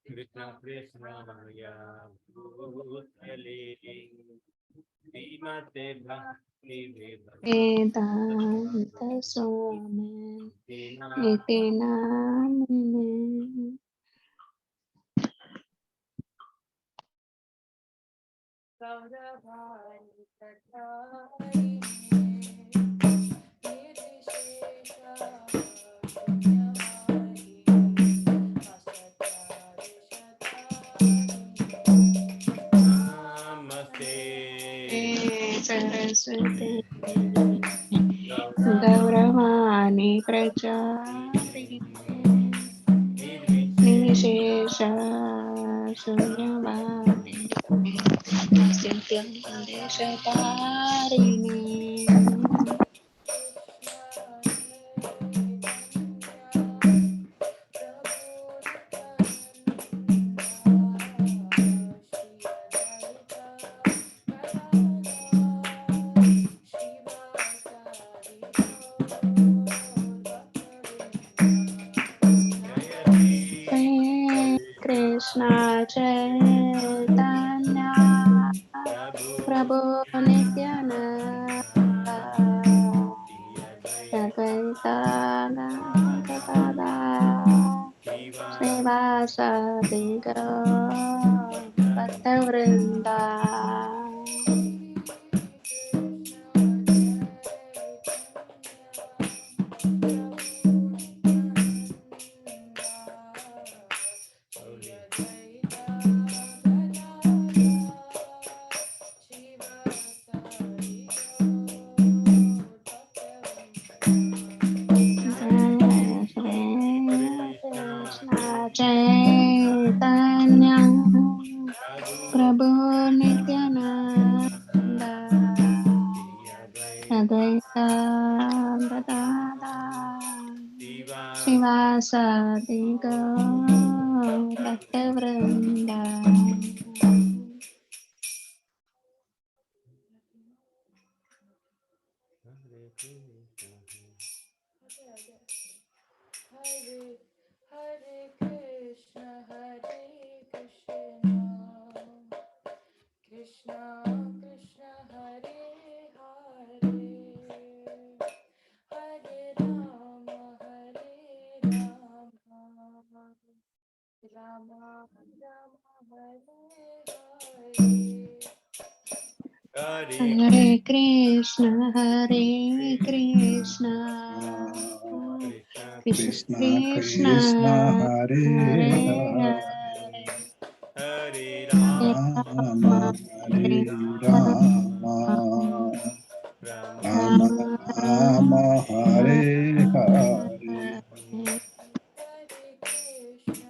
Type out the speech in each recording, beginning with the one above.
Krishna Krishna Maya Bhutale Srimate Bhakti Vedanta Swami Iti Namine Saraswati Gauravani Prachari Nishesha Sunyavadi Desatarini Krishna Chaitanya Prabhu Nityananda Advaita Gadada Srivasadi Gaur Bhaktavrinda Krishna Chaitanya Prabhu Nityananda Advaita Gadada Srivasadi Gaur Bhaktavrinda Hare Krishna, Hare Krishna, Krishna Krishna Krishna, Krishna Hare Hare Hare Hare, Hare Rama Rama, Hare Hare Rama Rama, Rama Rama Rama Hare Hare Hare. Hare Hare Krishna, Hare Krishna, Krishna Krishna Krishna Krishna, Hare Hare Hare Hare, Hare Hare Rama Hare Rama Rama Rama, Rama Hare Hare Hare Hare.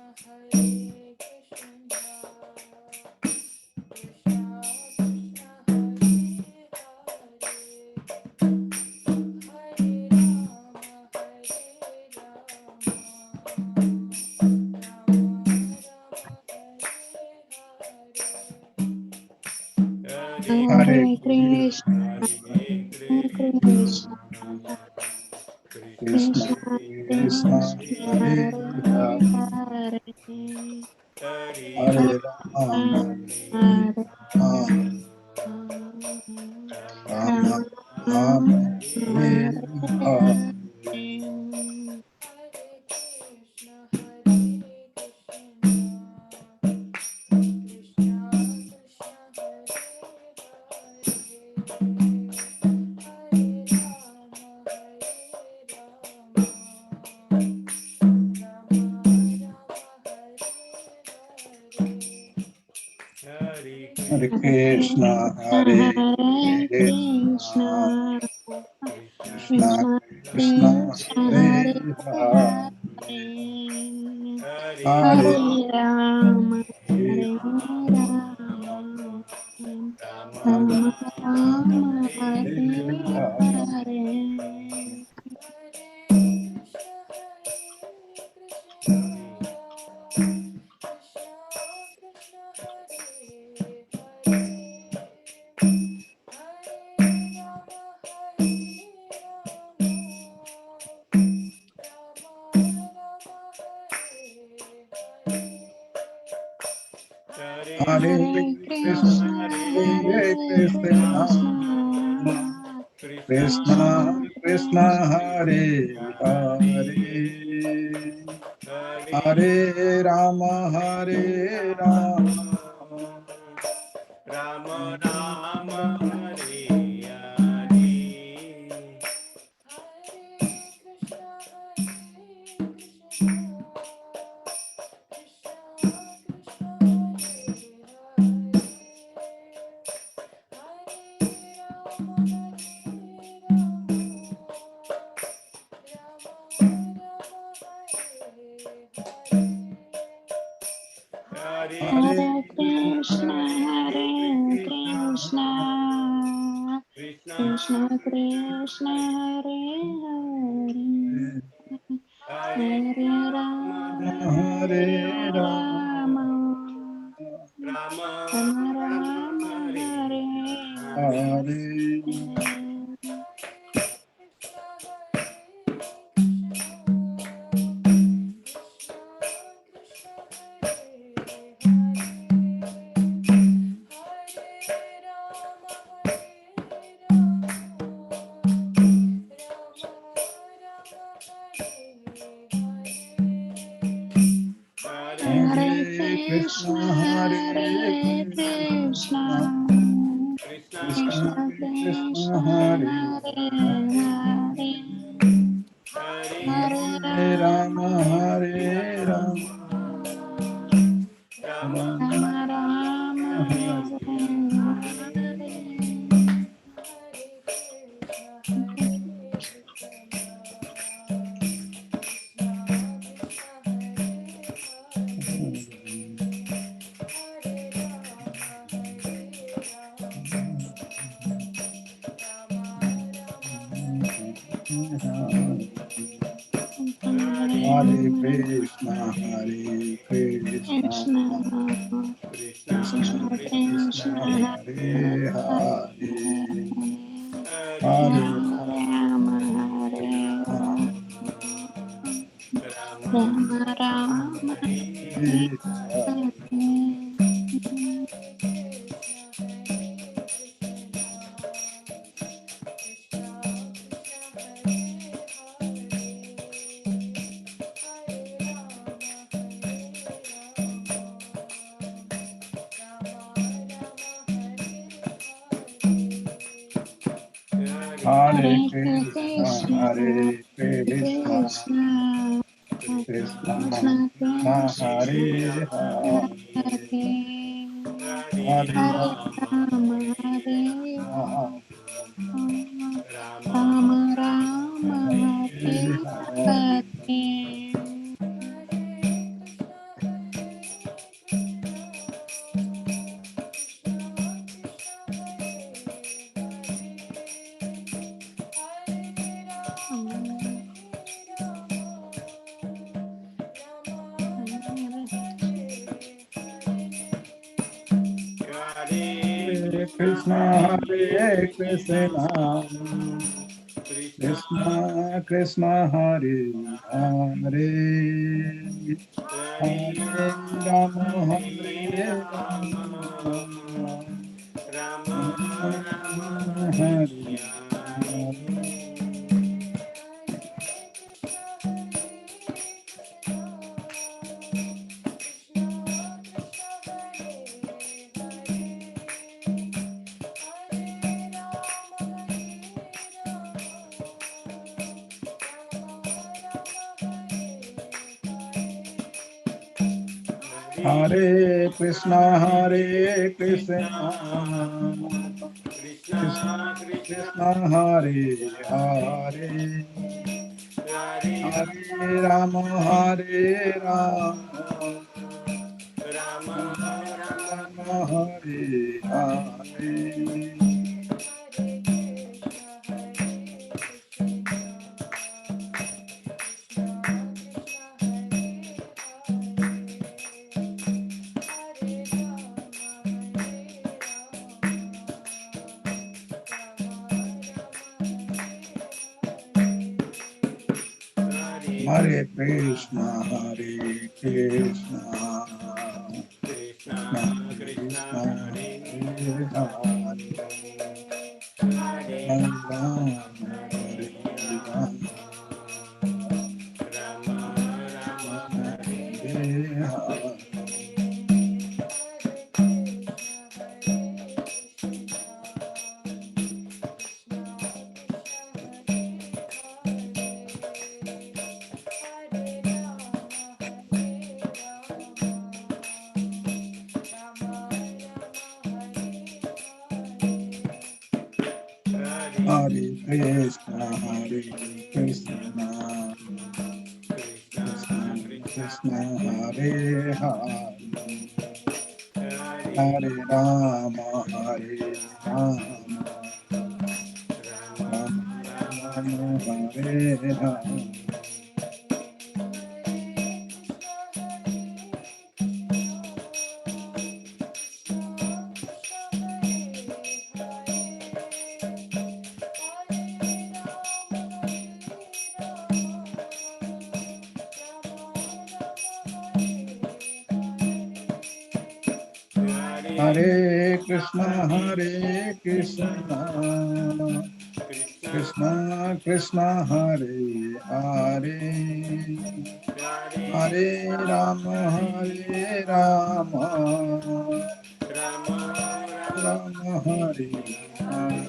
Hare Hare Krishna Krishna, Hare Hare Krishna Krishna, Krishna Krishna Krishna Krishna, Hare Hare Hare Hare, Hare Hare Rama, Hare Hare Rama, Rama Rama Rama, Hare Hare Hare Krishna, Krishna, Hare Hare Krishna, Krishna, Krishna Krishna Krishna, Krishna, Hare Hare, Hare Rama, Hare Rama, Rama Rama Hare Hare Hare Hare Krishna, Krishna, Hare Krishna, Krishna, Krishna Krishna Krishna, Hare Hare, Hare Hare Rama Rama, Hare Hare Rama, Rama, Rama Rama Rama Rama, Hare Hare Hare Hare Hare. Hare Hare Hare Krishna, Krishna, Hare Hare Krishna, Krishna, Krishna Krishna Krishna Krishna, Krishna, Hare Hare Hare, Hare, Hare Hare Hare Rama, Rama, Hare Hare Rama, Rama, Rama Rama Rama Rama, Rama, Hare Hare Hare Hare. Krishna, Hare Krishna, Krishna, Krishna Krishna Krishna Krishna Krishna, Krishna, Hare Hare Hare Hare, Hare Hare Hare Rama, Hare Rama, Rama, Rama Rama Rama, Hare Hare Hare Hare. Hare Hare Krishna, Krishna, Hare Hare Krishna, Krishna, Krishna Krishna Krishna, Krishna, Hare Hare, Hare Hare Hare Rama, Rama, Hare Hare Rama, Rama, Rama Rama Rama, Hare Hare Hare. Hare. Hare Hare Krishna Krishna, Hare Krishna, Krishna Krishna Krishna, Hare Hare, Hare Hare Rama, Hare Hare Rama Rama, Rama Rama Rama Hare Hare Hare. Hare Krishna, Hare Krishna, Krishna Krishna Krishna Krishna, Hare Hare, Hare Hare Rama, Hare Rama, Rama Rama Rama Rama, Hare Hare. Hare Krishna, Krishna Krishna Krishna Krishna, Hare Hare Hare, Hare Hare Rama, Hare Hare Rama, Rama, Rama Rama Hare Hare Hare. Hare Hare Krishna, Hare Krishna, Krishna Krishna Krishna Krishna, Hare Hare Hare, Hare Hare Rama, Hare Rama, Rama Rama Rama Rama, Hare Hare Hare. Hare Hare Krishna, Hare Hare Krishna, Krishna Krishna Krishna, Hare Hare, Hare Hare Rama, Hare Hare Rama, Rama Rama Rama Hare Hare.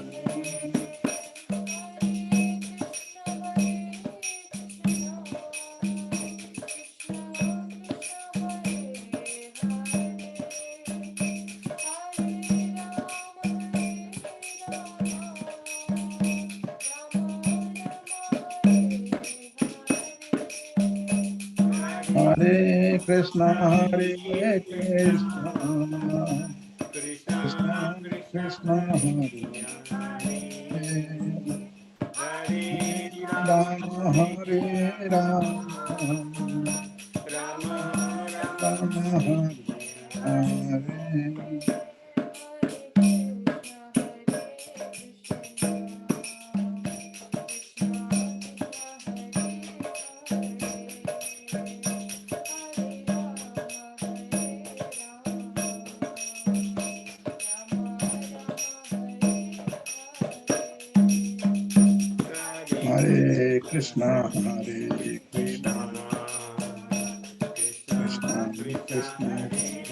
Hare Krishna, Hare Krishna, Krishna Krishna Krishna Krishna, Hare Hare Hare, Hare Rama Hare Rama, Rama Rama Rama Hare Hare. Hare Krishna, Hare Krishna, Krishna Krishna,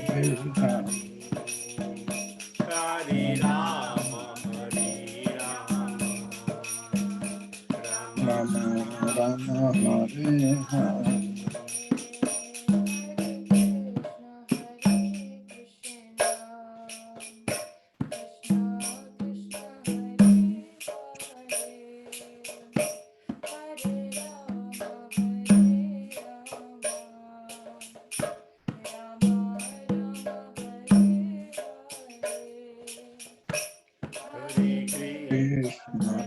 Hare Hare, Hare Rama, Hare Rama, Rama Rama Rama, Hare Hare. Hare Krishna, Krishna, Krishna,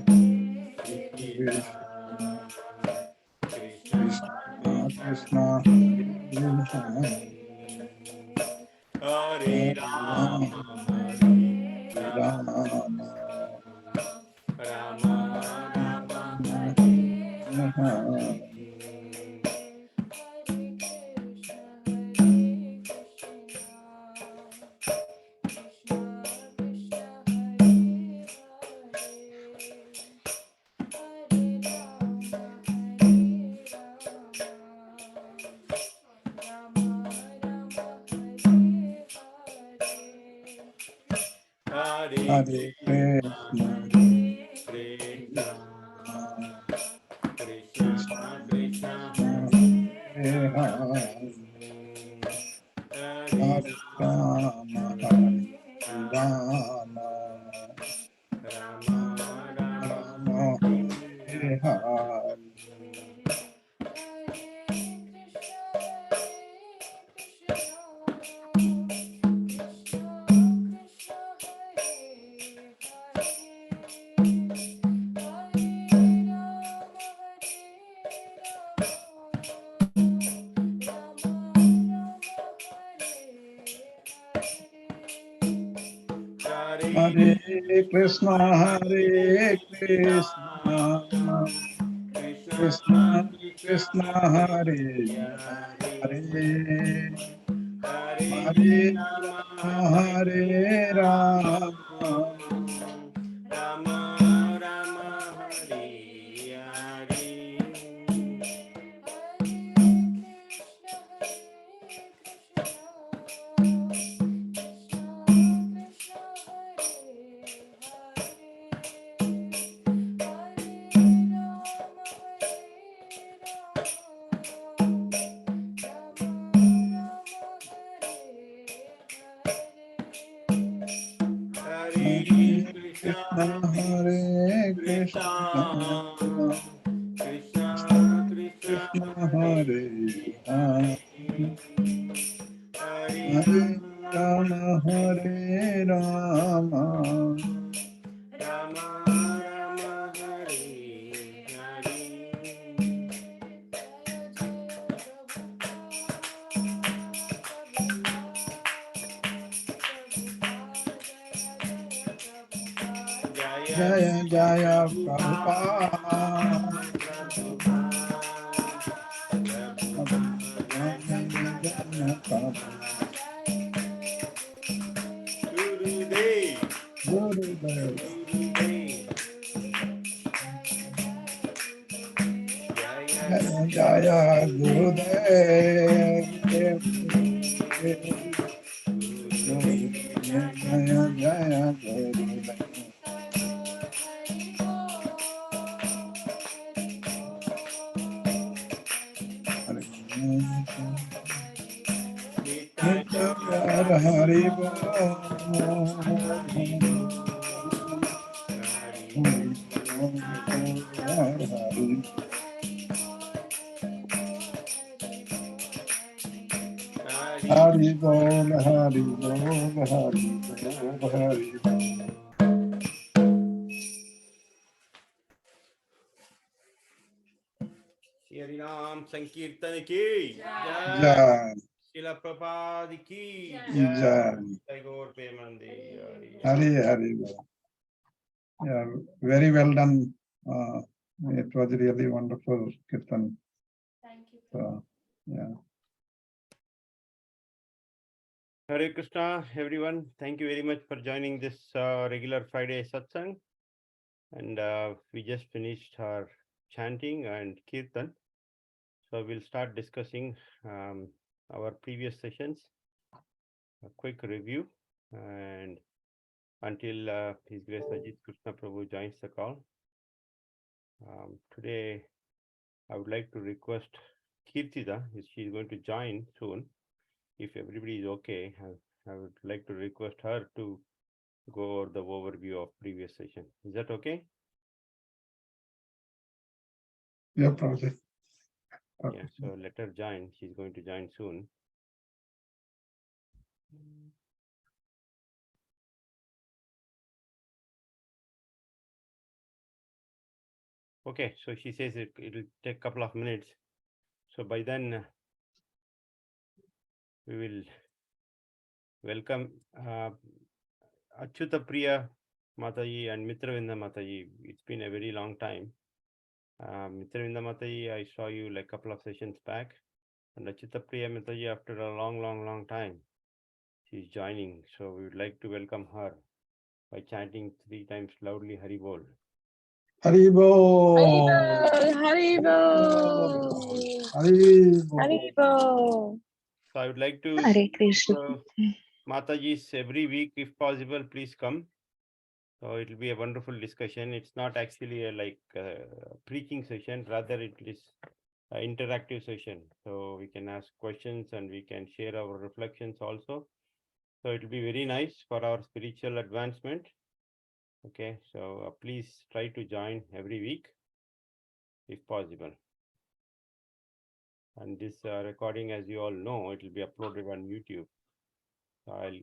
Krishna Krishna Krishna, Krishna, Hare Hare, Hare Hare Rama, Rama, Hare Hare Rama, Rama, Rama Rama, Rama Hare Hare. Hare Hare Krishna, Krishna, Hare Krishna, Krishna Krishna Krishna Krishna, Krishna, Hare Hare, Hare Hare Rama, Rama, Hare Rama Rama, Rama Rama, Rama Hare Hare Hare. Hare Hare Krishna, Krishna, Hare Hare Krishna, Krishna, Krishna Krishna Krishna Hare Hare Hare Hare Rama, Rama Hare Rama Rama Rama, Hare Hare. Hare Krishna, Hare Krishna, Krishna Krishna, Krishna, Krishna Hare Hare Rama Hare Hare Rama, Rama Hare Rama Rama Rama, Hare Hare. Jaya Jaya Prabhupada Jaya Jaya Prabhupada Gurudev, Gurudev Gurudev, Jaya Jaya Jaya Gurudev Jaya Jaya Jaya Gurudev Hare Nitya Vyara Hari Hari Bol, Hari Bol, Hari Bol, Hari Bol. Shri Ram Sankirtan ki Jai, Jai, Srila Prabhupada ki Jai, Jai, Jai Gaur Premanande, Hari Hari Bol. Yeah, very well done. It was really wonderful, Kirtan. Thank you. So, yeah. Hare Krishna, everyone. Thank you very much for joining this regular Friday satsang. And we just finished our chanting and kirtan. So we'll start discussing our previous sessions, a quick review, and until His Grace Ajit Krishna Prabhu joins the call. Today, I would like to request Kirtida, if she's going to join soon. If everybody is okay, I would like to request her to go over the overview of previous session. Is that okay? Yeah, Prabhuji. Yeah, so let her join. She's going to join soon. Okay, so she says it'll take a couple of minutes. So by then, we will welcome Achyuta Priya Mataji and Mitravinda Mataji. It's been a very long time. Mitravinda Mataji, I saw you like a couple of sessions back. And Achyuta Priya Mataji, after a long time, she's joining. So we would like to welcome her by chanting 3 times loudly Hari Bol. Hari Bol. Haribo. Hari Bol. Haribo. So I would like to Hare Krishna. Mataji's every week, if possible, please come. So it will be a wonderful discussion. It's not actually a preaching session, rather it is an interactive session. So we can ask questions and we can share our reflections also. So it will be very nice for our spiritual advancement. Okay, so please try to join every week if possible. And this recording, as you all know, it will be uploaded on YouTube. So I'll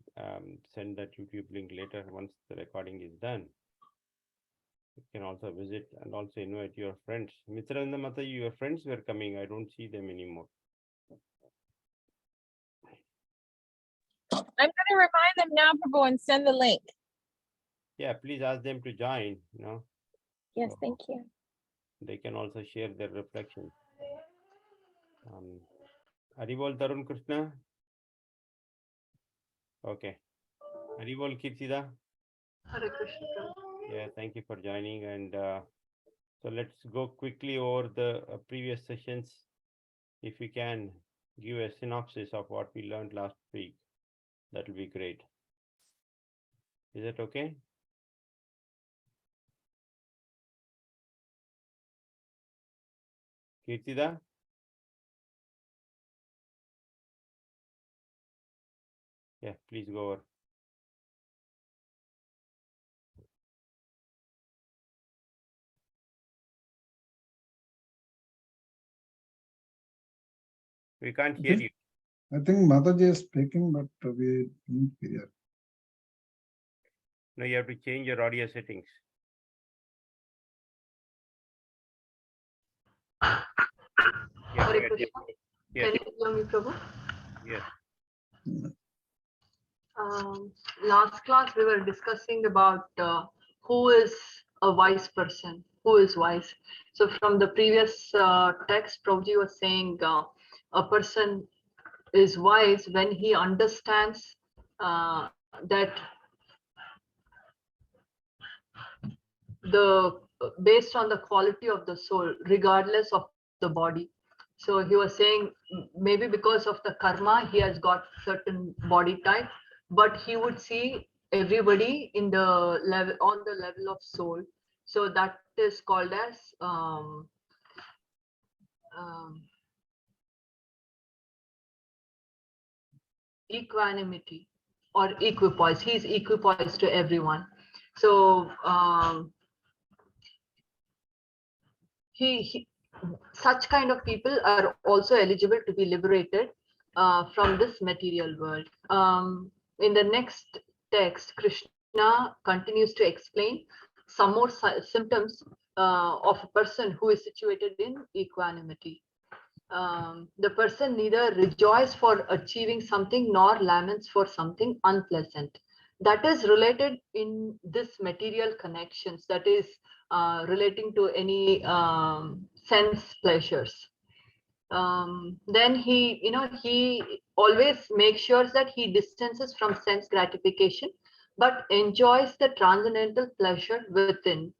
send that YouTube link later once the recording is done. You can also visit and also invite your friends. Mitra and the Mata, your friends were coming. I don't see them anymore. I'm going to remind them now, Prabhu, and send the link. Yeah, please ask them to join, Yes, So thank you. they can also share their reflections. Haribol Tarun Krishna. Okay. Haribol Kirtida. Hare Krishna. Yeah, thank you for joining. And so let's go quickly over the previous sessions. If we can give a synopsis of what we learned last week, that will be great. Is that okay? Kirtida? Yeah, please go over. We can't hear you. I think Mataji is speaking, but we didn't hear. No, you have to change your audio settings. Yeah, Hare yes, Krishna. yes, Can you hear me, Prabhu? yes. Last class we were discussing about who is a wise person, who is wise. So from the previous text, Prabhuji was saying a person is wise when he understands that based on the quality of the soul, regardless of the body. So he was saying maybe because of the karma, he has got certain body type, but he would see everybody in the level on the level of soul. So that is called as equanimity or equipoise. He's equipoise to everyone. So such kind of people are also eligible to be liberated from this material world. In the next text, Krishna continues to explain some more symptoms of a person who is situated in equanimity. The person neither rejoices for achieving something nor laments for something unpleasant. That is related in this material connections, that is relating to any sense pleasures. Then he always makes sure that he distances from sense gratification, but enjoys the transcendental pleasure within.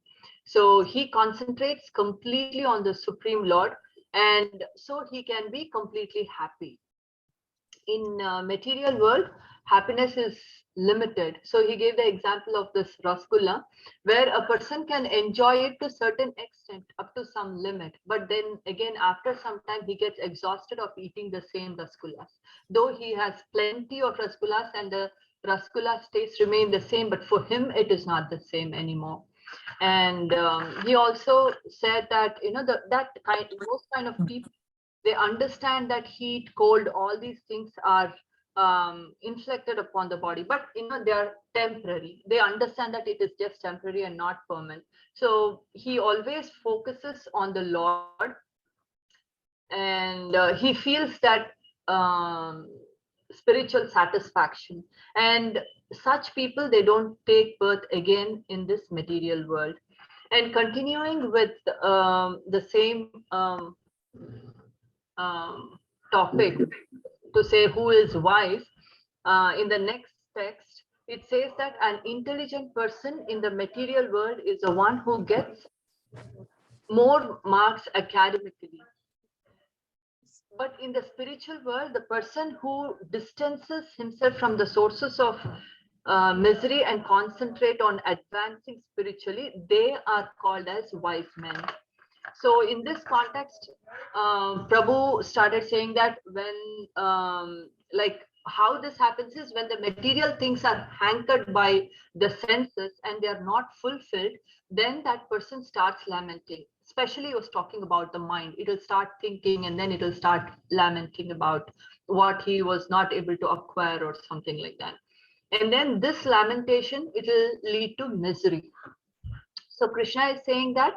So he concentrates completely on the Supreme Lord, and so he can be completely happy. In material world, happiness is limited. So he gave the example of this rasgulla, where a person can enjoy it to certain extent up to some limit, but then again after some time he gets exhausted of eating the same rasgullas, though he has plenty of rasgullas and the rasgulla taste remain the same, but for him it is not the same anymore. And he also said that most kind of people, they understand that heat, cold, all these things are inflicted upon the body, but they are temporary. They understand that it is just temporary and not permanent. So he always focuses on the Lord, and he feels that spiritual satisfaction. And such people, they don't take birth again in this material world. And continuing with the same topic, to say who is wise, in the next text it says that an intelligent person in the material world is the one who gets more marks academically, but in the spiritual world, the person who distances himself from the sources of misery and concentrate on advancing spiritually, they are called as wise men. So in this context, Prabhu started saying that when like how this happens is when the material things are hankered by the senses and they are not fulfilled, then that person starts lamenting. Especially he was talking about the mind. It will start thinking and then it will start lamenting about what he was not able to acquire or something like that. And then this lamentation, it will lead to misery. So Krishna is saying that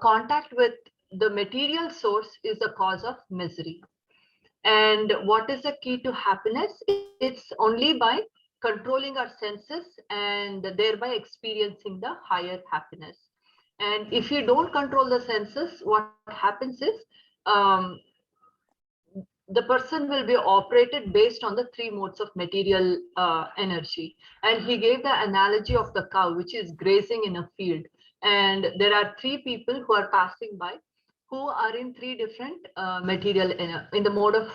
contact with the material source is the cause of misery. And what is the key to happiness? It's only by controlling our senses and thereby experiencing the higher happiness. And if you don't control the senses, what happens is the person will be operated based on the three modes of material energy. And he gave the analogy of the cow, which is grazing in a field. And there are three people who are passing by, who are in three different in the mode of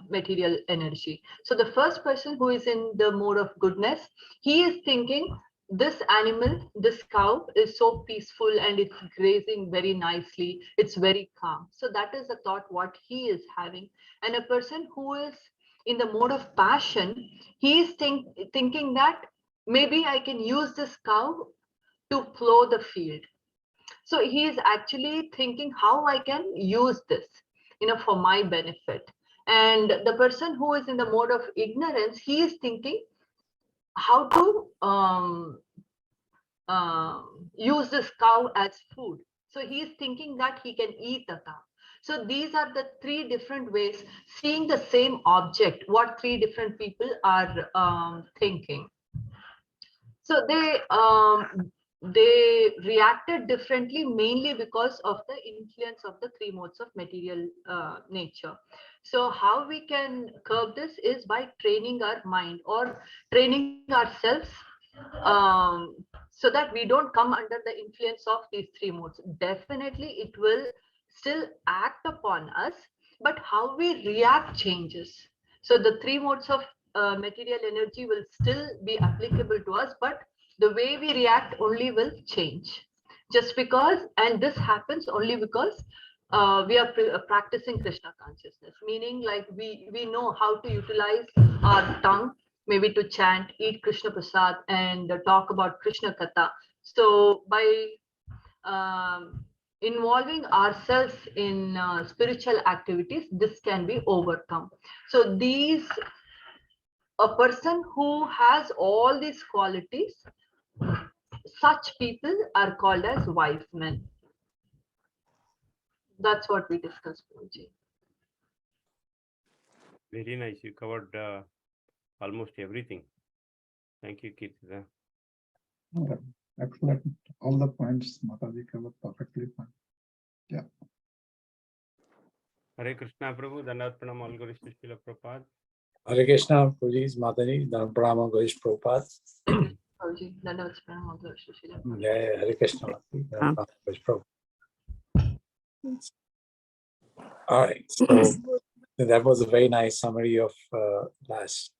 material energy. So the first person who is in the mode of goodness, he is thinking, this animal, this cow is so peaceful and it's grazing very nicely. It's very calm. So that is the thought what he is having. And a person who is in the mode of passion, he is thinking that maybe I can use this cow to plow the field. So he is actually thinking how I can use this, for my benefit. And the person who is in the mode of ignorance, he is thinking how to use this cow as food. So he is thinking that he can eat the cow. So these are the three different ways, seeing the same object, what three different people are thinking. So they reacted differently, mainly because of the influence of the three modes of material nature. So how we can curb this is by training our mind or training ourselves, so that we don't come under the influence of these three modes. Definitely it will still act upon us, but how we react changes. So the three modes of material energy will still be applicable to us, but the way we react only will change. Just because, and this happens only because we are practicing Krishna consciousness, meaning like we know how to utilize our tongue, maybe to chant, eat Krishna Prasad, and talk about Krishna Katha. So by involving ourselves in spiritual activities, this can be overcome. So a person who has all these qualities, such people are called as wise men. That's what we discussed, Prabhuji. Very nice. You covered almost everything. Thank you, Kirtana. Excellent. All the points Mataji covered perfectly fine. Yeah. Hare Krishna, Prabhu. Dandavat pranam all Guru Srila Prabhupada. Hare Krishna, Puji's Mataji, Dhan Pranam Gurish Prabhupada. Prabhuji, Dandavat pranam all Guru Srila Prabhupada. Jai Hare Krishna, Mataji, Dhan Pranam Gurish Prabhupada. All right, so that was a very nice summary of last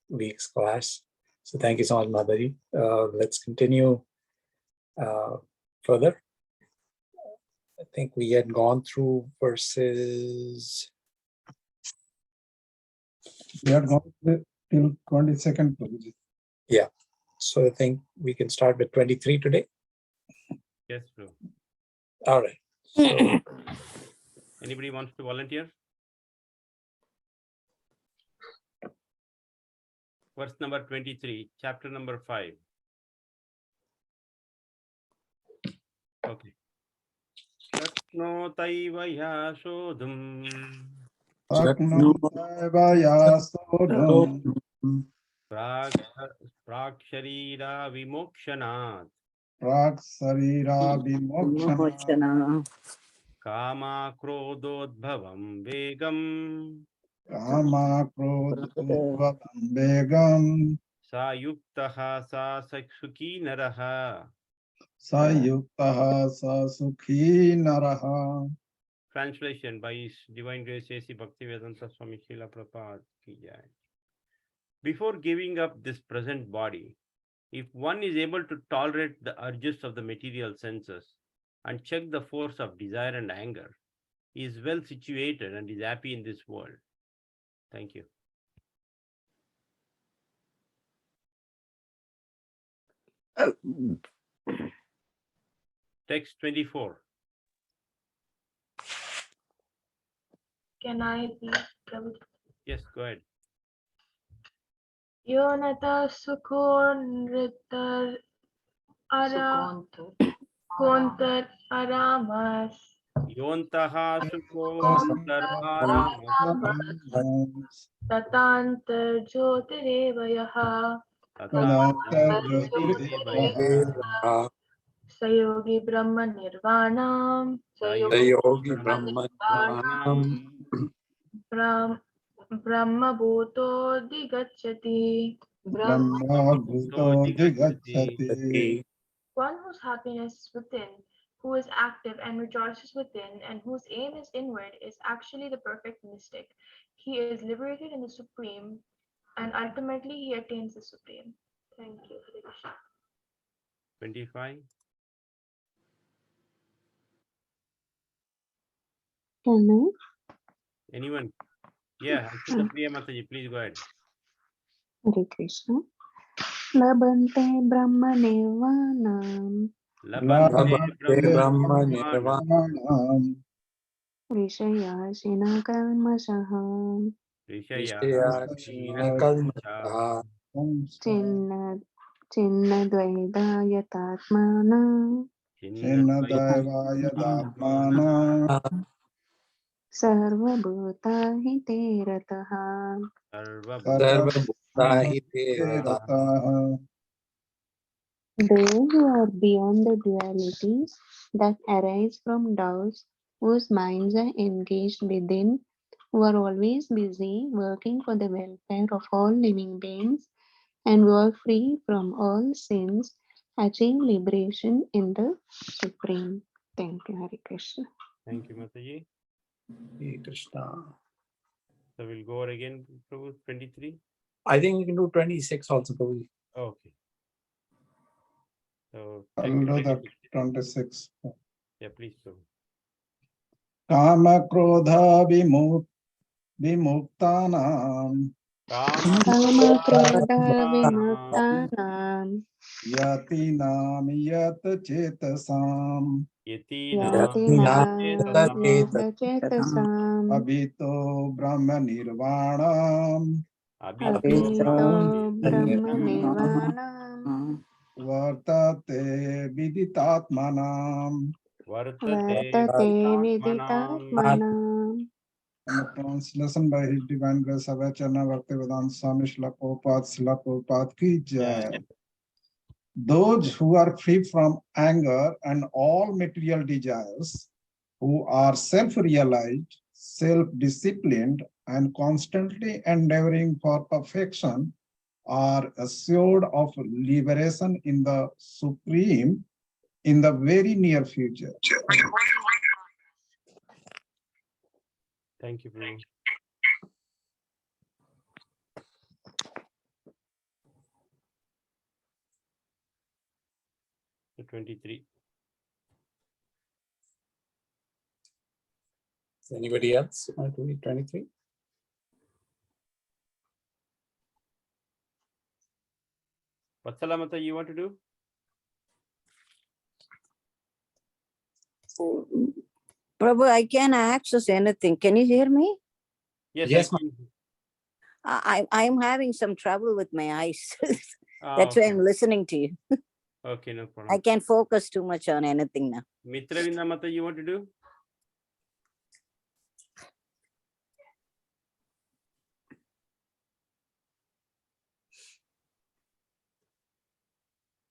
week's class. So thank you so much, Mataji. Let's continue further. I think we had gone through verses. We are going till 22nd. Prabhuji. Yeah, so I think we can start with 23 today. Yes, Prabhu. All right. So, Anybody wants to volunteer? Verse number 23, chapter number 5. Okay. Shaknotaiva yashodham praksharira vimokshanat kama krododbhavam vegam sayuktaha sa sukhi naraha. Translation by His Divine Grace A.C. Bhaktivedanta Swami Srila Prabhupada ki jai. Before giving up this present body, if one is able to tolerate the urges of the material senses and check the force of desire and anger, he is well situated and is happy in this world. Thank you. Text 24. Can I be? Yes, go ahead. Yonata Sukonritar Ara Kontar Aramas Yontaha Sukontar Aramas Tatantar Jyotirevayaha Sayogi Brahma Nirvanam Sayogi Brahma Brahma bhuto digacchati. Brahma bhuto digacchati. One whose happiness is within, who is active and rejoices within, and whose aim is inward, is actually the perfect mystic. He is liberated in the Supreme, and ultimately he attains the Supreme. Thank you. Hare Krishna. 25. Can I? Anyone? Yeah, Ajita Priya Mataji, please go ahead. Hare Krishna. Labante Brahma Nirvanam Labante Brahma Brahma Nirvanam. Rishayashina Kalmashaha Rishaya Kalmasha Chinna Dvaida Yatatmana Chinnadevaya Datmana Sarvabhuta Hite Rataha. Sarvabhutahirataha. Those who are beyond the dualities that arise from doubts, whose minds are engaged within, who are always busy working for the welfare of all living beings, and who are free from all sins, achieve liberation in the Supreme. Thank you, Hare Krishna. Thank you, Mataji. Hare Krishna. So we'll go over again, Prabhu, 23. I think we can do 26 also, Prabhu. Okay. So I'll take do it. that 26. Yeah, please, Prabhu. Kama Krodha Vimuktanam Kamakroda Vimuktanam Yatinam Yat Chetasam Yatinam Yatachetasam Abhito Brahma Nirvanam Abhito Brahma Nirvanam Vartate Viditatmanam. Vartate Viditatmanam. And the translation by His Divine Grace Avachana Bhaktivedanta Swami Srila Prabhupada ki jai. Those who are free from anger and all material desires, who are self-realized, self-disciplined, and constantly endeavoring for perfection, are assured of liberation in the Supreme in the very near future. Thank you, Prabhu. So 23. Is anybody else want to read 23? Vatsala Mataji, you want to do? Prabhu, I can't access anything. Can you hear me? Yes, Yes, I can. I'm having some trouble with my eyes. Ah, That's why okay. I'm listening to you. Okay, no I problem. can't focus too much on anything now. Mitravinda Mataji, you want to do?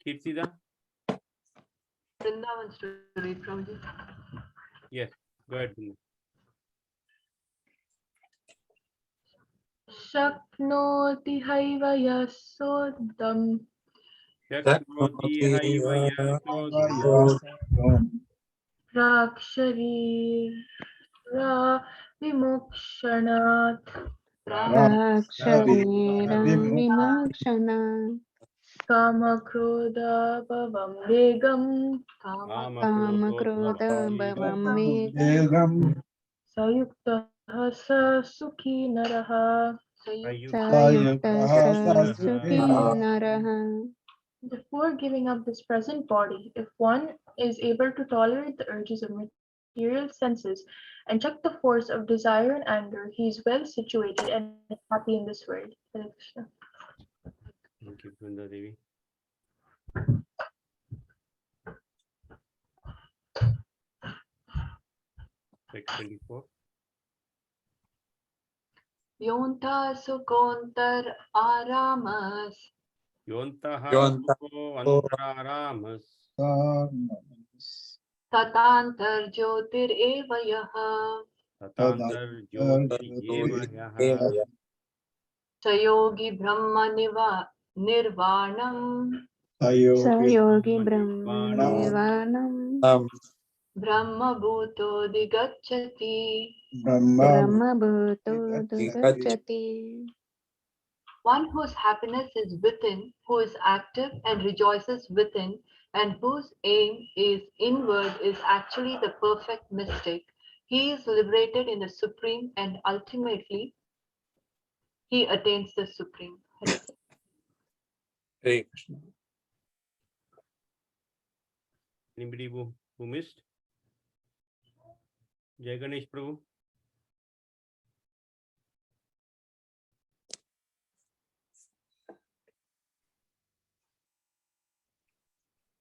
Kirtida? Vrinda wants to read from you. Yes, go ahead. Vrinda. Shaknoti haiva yasodam Shaknoti haiva yasodham praksharira vimokshanat Aksharira Vimokshana kamakroda bhavam vegam Kamakroda Bhavam Vegam sayukta sa sukhi naraha. Sayukta Sukhi Naraha. Before giving up this present body, if one is able to tolerate the urges of material senses and check the force of desire and anger, he is well situated and happy in this world. Hare Krishna. Thank you, Vrinda Devi. Text 24. Yonta sukontar aramas Yontaha Yonta- Suko Antaramas tatantar jyotir eva yaha Tatandar Jyoti Eva Yaha. Sayogi Brahma Nirvanam Sayogi Brahma Nirvanam Brahma Bhuto Digacchati. Brahma Bhuto Dugacchati. One whose happiness is within, who is active and rejoices within, and whose aim is inward is actually the perfect mystic. He is liberated in the Supreme and ultimately he attains the Supreme. Hare Krishna. Anybody who missed? Jai Ganesh Prabhu.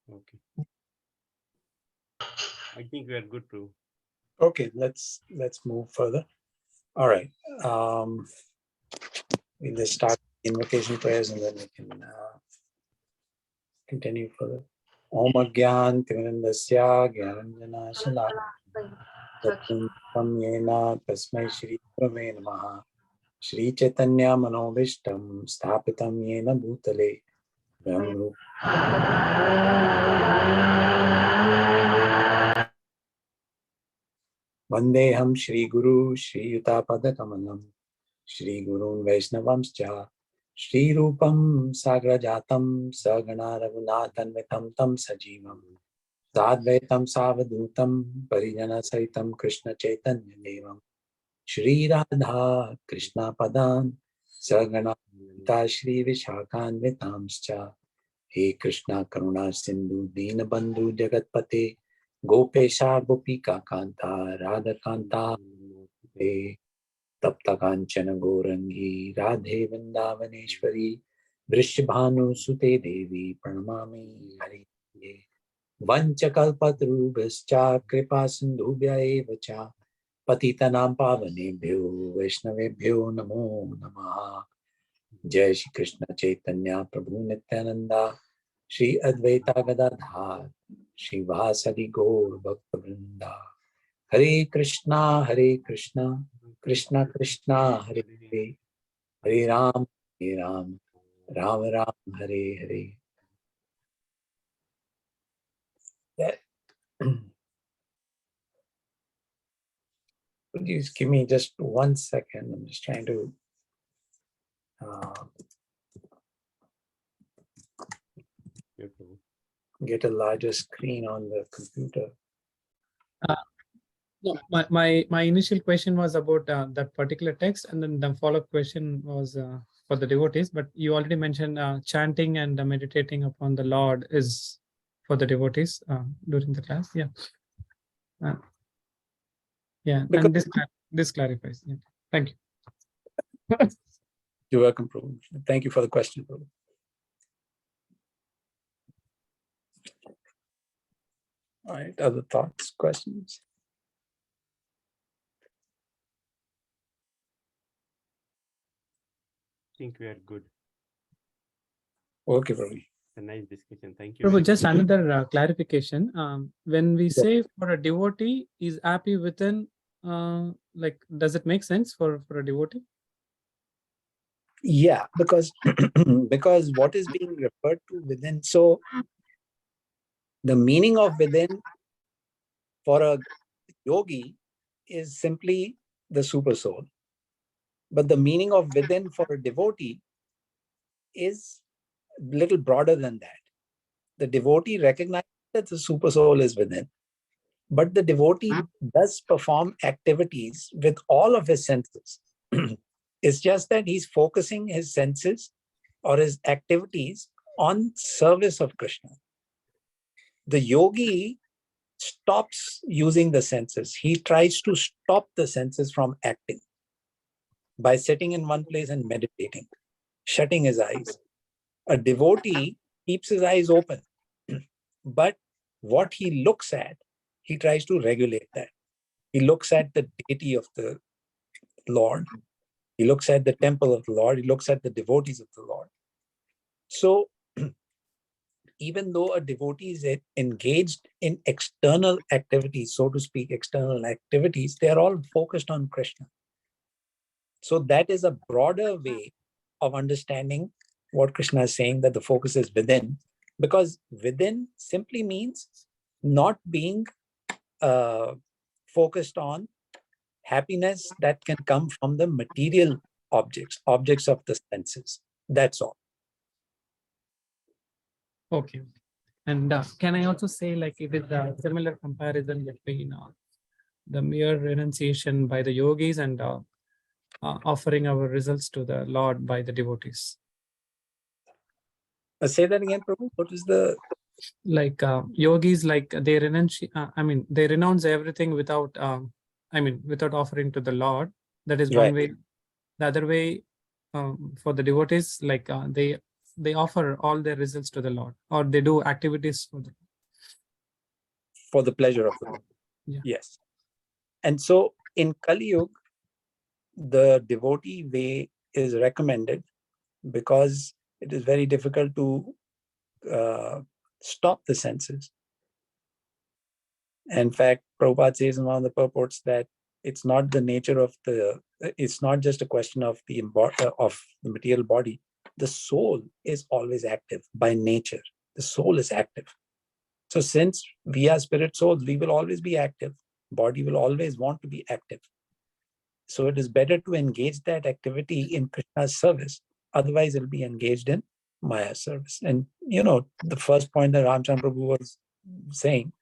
Okay. I think we are good, Prabhu. Okay, let's move further. All right. We'll just start invocation prayers and then we can continue further. Om Agyan Timirandasya Gyananjana Shalakam Yena Tasmai Shri Gurave Namaha Shri Chaitanya Manobishtam Sthapitam Yena Bhutale Brahma Vandeham Shri Guru Shri Yutapada Kamalam Shri Gurun Vaishnavamscha Shri Rupam Sagrajatam Sagana Raghunathanvitam Tam Sajivam Sadvaitam Savadutam Parijana Saitam Krishna Chaitanya Devam Shri Radha Krishna Padan Sagana Shri Vishakhanvitamscha He Krishna Karuna Sindhu Dinabandhu Jagatpate Gopesha Gopika Kanta Radha Kanta He Tapta Kanchana Gorangi Radhe Vrindavaneshwari Vrishabhanu Sute Devi Pranamami Hari Vanchakalpatarubhascha Kripa Sindhubhya eva cha Patitanam Pavanebhyo Vaishnavebhyo Namo Namaha Jai Shri Krishna Chaitanya Prabhu Nityananda Shri Advaita Gadadhar Shri Vasadi Gaur Bhakta Vrinda Hare Krishna Krishna Krishna Hare Hare Hare Ram Ram Ram Hare Hare. Could you just give me just 1 second? I'm just trying to get a larger screen on the computer. No, my initial question was about that particular text, and then the follow-up question was for the devotees. But you already mentioned chanting and meditating upon the Lord is for the devotees during the class. Yeah, yeah, Because and this clarifies. Yeah, thank you. You're welcome, Prabhu. Thank you for the question, Prabhu. All right, other thoughts, questions? I think we are good. Okay, Prabhu. A nice discussion. Thank you. Prabhu, just another clarification. When we say for a devotee is happy within, like, does it make sense for a devotee? Yeah, because because what is being referred to within, so the meaning of within for a yogi is simply the super soul, but the meaning of within for a devotee is a little broader than that. The devotee recognizes that the super soul is within, but the devotee does perform activities with all of his senses. It's just that he's focusing his senses or his activities on service of Krishna. The yogi stops using the senses. He tries to stop the senses from acting by sitting in one place and meditating, shutting his eyes. A devotee keeps his eyes open, but what he looks at, he tries to regulate that. He looks at the deity of the Lord. He looks at the temple of the Lord. He looks at the devotees of the Lord. So even though a devotee is engaged in external activities, so to speak, external activities, they are all focused on Krishna. So that is a broader way of understanding what Krishna is saying, that the focus is within, because within simply means not being focused on happiness that can come from the material objects of the senses. That's all. Okay. And can I also say, like, it is a similar comparison between the mere renunciation by the yogis and offering our results to the Lord by the devotees? Say that again, Prabhu. What is the Like yogis, like they renounce, they renounce everything without, without offering to the Lord. That is one way. The other way, for the devotees, like they offer all their results to the Lord, or they do activities for the pleasure of the Lord? Yeah. Yes. And so in Kali Yuga, the devotee way is recommended because it is very difficult to stop the senses. In fact, Prabhupada says in one of the purports that it's not the nature of it's not just a question of the material body. The soul is always active by nature. The soul is active. So since we are spirit souls, we will always be active. Body will always want to be active. So it is better to engage that activity in Krishna's service. Otherwise, it'll be engaged in Maya service. And the first point that Ramchandra Prabhu was saying,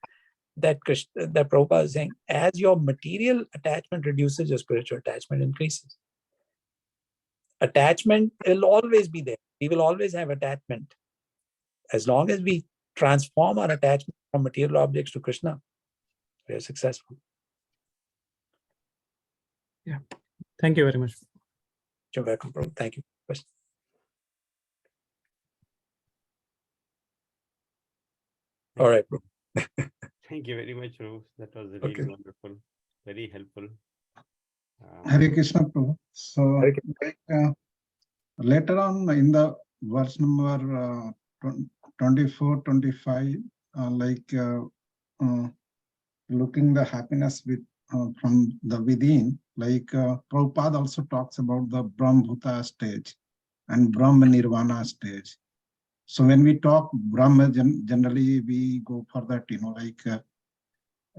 that Prabhupada is saying, as your material attachment reduces, your spiritual attachment increases. Attachment will always be there. We will always have attachment. As long as we transform our attachment from material objects to Krishna, we are successful. Yeah. Thank you very much. You're welcome, Prabhu. Thank you. All right, bro. Thank you very much, Prabhu. That was really wonderful, very helpful. Hare Krishna, Prabhu. So, later on in the verse number 24, 25, looking the happiness with from the within, Prabhupada also talks about the Brahma stage and Brahma Nirvana stage. So when we talk Brahma, generally we go for that,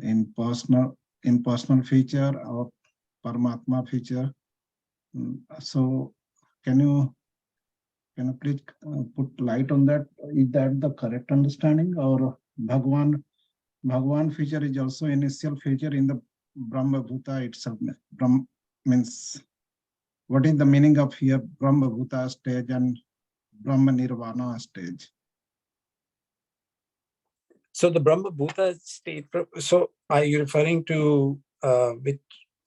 in personal feature or Paramatma feature. So can you please put light on that? Is that the correct understanding, or Bhagwan feature is also initial feature in the Brahma Bhuta itself? Brahma means, what is the meaning of here Brahma Bhuta stage and Brahma Nirvana stage? So the Brahma Bhuta state, so are you referring to which?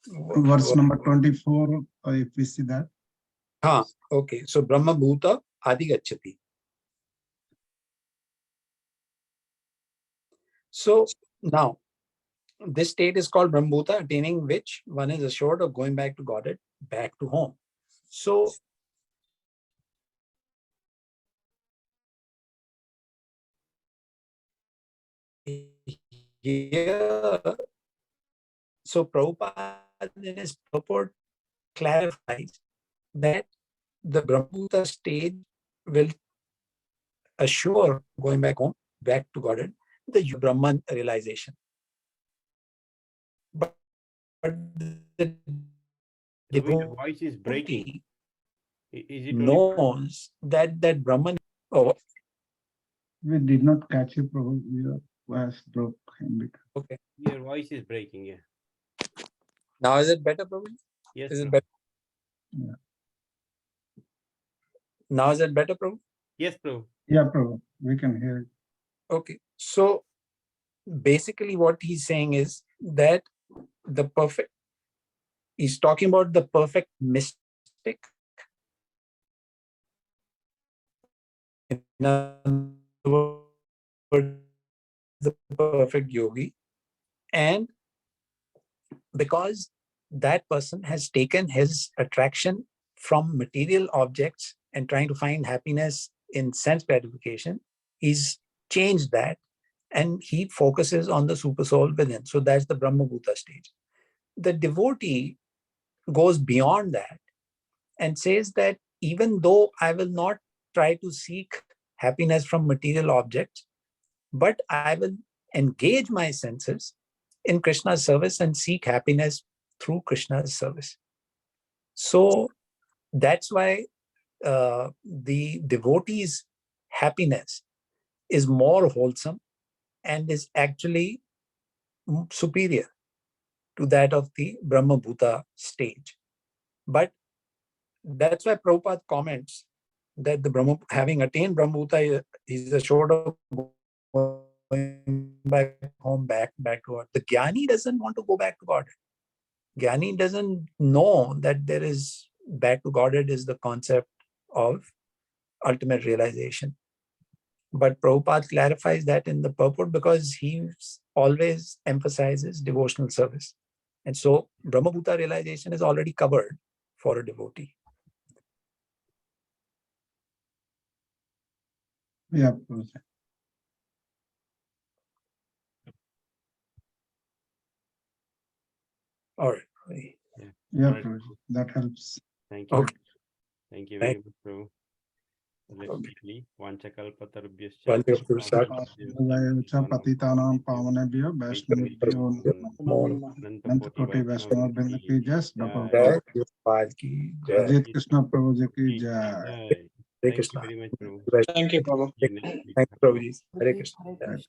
Verse number 24, if we see that. Okay. So Brahma Bhuta Adi Gacchati. So now, this state is called Brahma Bhuta, attaining which one is assured of going back to Godhead, back to home. So here, so Prabhupada in his purport clarifies that the Brahma Bhuta stage will assure going back home, back to Godhead, the Brahman realization. But the Your voice is breaking. Is it knows that Brahman. Oh, we did not catch you, Prabhu. Your voice broke. Okay. Your voice is breaking, yeah. Now is it better, Prabhu? Yes. Is it better? Yeah. Now is it better, Prabhu? Yes, Prabhu. Yeah, Prabhu. We can hear it. Okay. So basically what he's saying is that he's talking about the perfect mystic. In other words, the perfect yogi. And because that person has taken his attraction from material objects and trying to find happiness in sense gratification, he's changed that, and he focuses on the super soul within. So that's the Brahmabhuta stage. The devotee goes beyond that and says that even though I will not try to seek happiness from material objects, but I will engage my senses in Krishna's service and seek happiness through Krishna's service. So that's why the devotee's happiness is more wholesome and is actually superior to that of the Brahmabhuta stage. But that's why Prabhupada comments that the Brahma, having attained Brahmabhuta, is assured of going back home, back to God. The Jnani doesn't want to go back to God. Jnani doesn't know that there is back to Godhead is the concept of ultimate realization. But Prabhupada clarifies that in the purport because he always emphasizes devotional service. And so Brahmabhuta realization is already covered for a devotee. Yeah, Prabhuji. All right. Yeah, Alright. Prabhuji. That helps. Thank you. Okay. Thank you Thank- very much, Prabhu. So let's Okay. quickly. Vanchakalpatarubhyascha. Vacha patitanam pavanebhyo vaishnavibhyo Anantakoti Vaishnava Brinda ki jai. Jai Prabhupada ki jai. Ajit Krishna Prabhuji ki jai. Hare Thank you Krishna. very much, Prabhu. Thank See you next week. you, Prabhuji. Hare Krishna. Hare